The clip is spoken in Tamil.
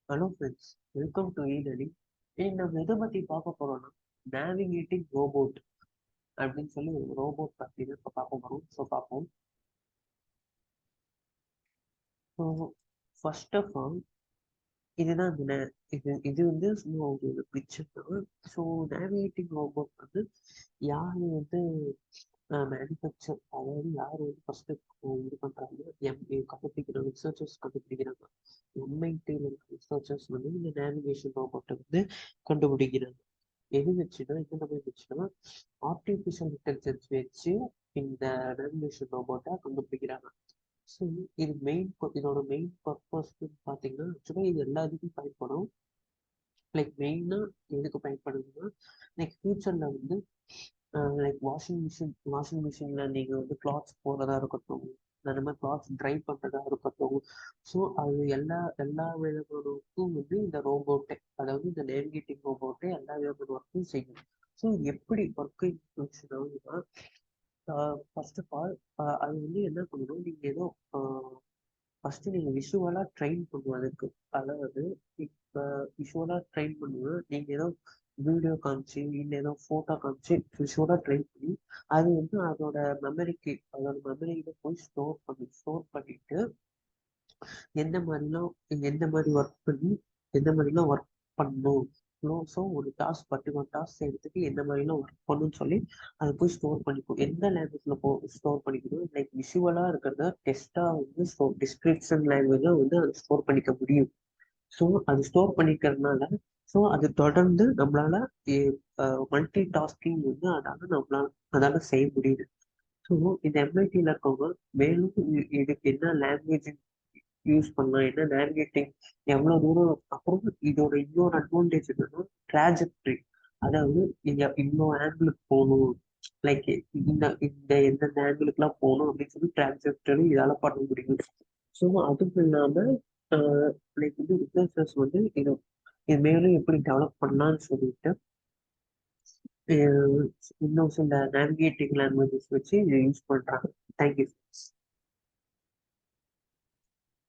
Hello friends, welcome to e-learning. இன்னைக்கு நம்ம எதை பற்றி பார்க்க போறோம்னா நேவிகேட்டிங் ரோபோட் அப்படின்னு சொல்லி ஒரு ரோபோட் பற்றி தான் இப்போ பார்க்க போகிறோம். ஸோ பார்ப்போம். ஸோ ஃபர்ஸ்ட் ஆஃப் ஆல் இதுதான் இந்த இது வந்து சும்மா ஒரு பிக்சர் தான். ஸோ நேவிகேட்டிங் ரோபோட் வந்து யார் வந்து மேனுஃபேக்சர், அதாவது யார் வந்து ஃபர்ஸ்ட் இது பண்றாங்க, கண்டுபிடிக்கிறாங்க, ரிசர்ச்சர்ஸ் கண்டுபிடிக்கிறாங்க. எம்ஐடியில் இருக்க ரிசர்ச்சர்ஸ் வந்து இந்த நேவிகேஷன் ரோபோட்டை வந்து கண்டுபிடிக்கிறாங்க. எது வச்சுன்னா என்ன மாதிரி வச்சுன்னா ஆர்டிஃபிஷியல் இன்டெலிஜென்ஸ் வச்சு இந்த நேவிகேஷன் ரோபோட்டை கண்டுபிடிக்கிறாங்க. ஸோ இதோட மெயின் பர்பஸ் பார்த்தீங்கன்னா ஆக்சுவலாக இது எல்லா இதுக்கும் பயன்படும். லைக் மெயினாக எதுக்கு பயன்படுதுன்னா லைக் ஃபியூச்சரில் வந்து லைக் வாஷிங் மிஷினில் நீங்கள் வந்து கிளாத்ஸ் போடுறதா இருக்கட்டும், அந்த மாதிரி கிளாத்ஸ் ட்ரை பண்ணுறதா இருக்கட்டும். ஸோ அது எல்லா விதமான ஒர்க்கும் வந்து இந்த ரோபோட்டே, அதாவது இந்த நேவிகேட்டிங் ரோபோட்டே எல்லா விதமான ஒர்க்கும் செய்யும். ஸோ எப்படி ஒர்க்கிங் ஃபங்க்ஷன் ஆகுதுன்னா ஃபர்ஸ்ட் ஆஃப் ஆல் அது வந்து என்ன பண்ணணும், நீங்கள் ஏதோ ஃபர்ஸ்ட் நீங்கள் விஷுவலாக ட்ரெயின் பண்ணுவோம் அதுக்கு. அதாவது இப்போ விஷுவலாக ட்ரெயின் பண்ணுவோம், நீங்கள் ஏதோ வீடியோ காமிச்சு இல்லை ஏதோ ஃபோட்டோ காமிச்சு விஷுவலாக ட்ரெயின் பண்ணி அது வந்து அதோட மெமரியில போய் ஸ்டோர் பண்ணிட்டு எந்த மாதிரி ஒர்க் பண்ணி எந்த மாதிரிலாம் ஒர்க் பண்ணணும். ஸோ ஒரு பர்டிகுலர் டாஸ்க் செய்யறதுக்கு எந்த மாதிரிலாம் ஒர்க் பண்ணணும்னு சொல்லி அதை போய் ஸ்டோர் பண்ணிக்கும். எந்த லாங்குவேஜில் ஸ்டோர் பண்ணிக்கணும், லைக் விஷுவலாக இருக்கிறத டெஸ்ட்டாக வந்து டிஸ்கிரிப்ஷன் லாங்குவேஜாக வந்து அதை ஸ்டோர் பண்ணிக்க முடியும். ஸோ அது ஸ்டோர் பண்ணிக்கிறதுனால ஸோ அது தொடர்ந்து நம்மளால மல்டி டாஸ்கிங் வந்து அதால செய்ய முடியுது. ஸோ இந்த எம்ஐடியில் இருக்கவங்க மேலும் இதுக்கு என்ன லாங்குவேஜ் யூஸ் பண்ணலாம், என்ன நேவிகேட்டிங் எவ்வளோ தூரம். அப்புறம் இதோட இன்னொரு அட்வான்டேஜ் என்னன்னா ட்ராஜெக்டரி, அதாவது இன்னொரு ஆங்கிளுக்கு போகணும், லைக் இந்த இந்த எந்தெந்த ஆங்கிளுக்குலாம் போகணும் அப்படின்னு சொல்லி ட்ராஜெக்டரி இதால பண்ண முடியும். ஸோ அதுவும் இல்லாமல் லைக் வந்து ரிசர்ச்சர்ஸ் வந்து இது மேலும் எப்படி டெவலப் பண்ணலாம்னு சொல்லிட்டு இன்னும் சில நேவிகேட்டிங் லாங்குவேஜஸ் வச்சு இதை யூஸ் பண்ணுறாங்க. தேங்க்யூ.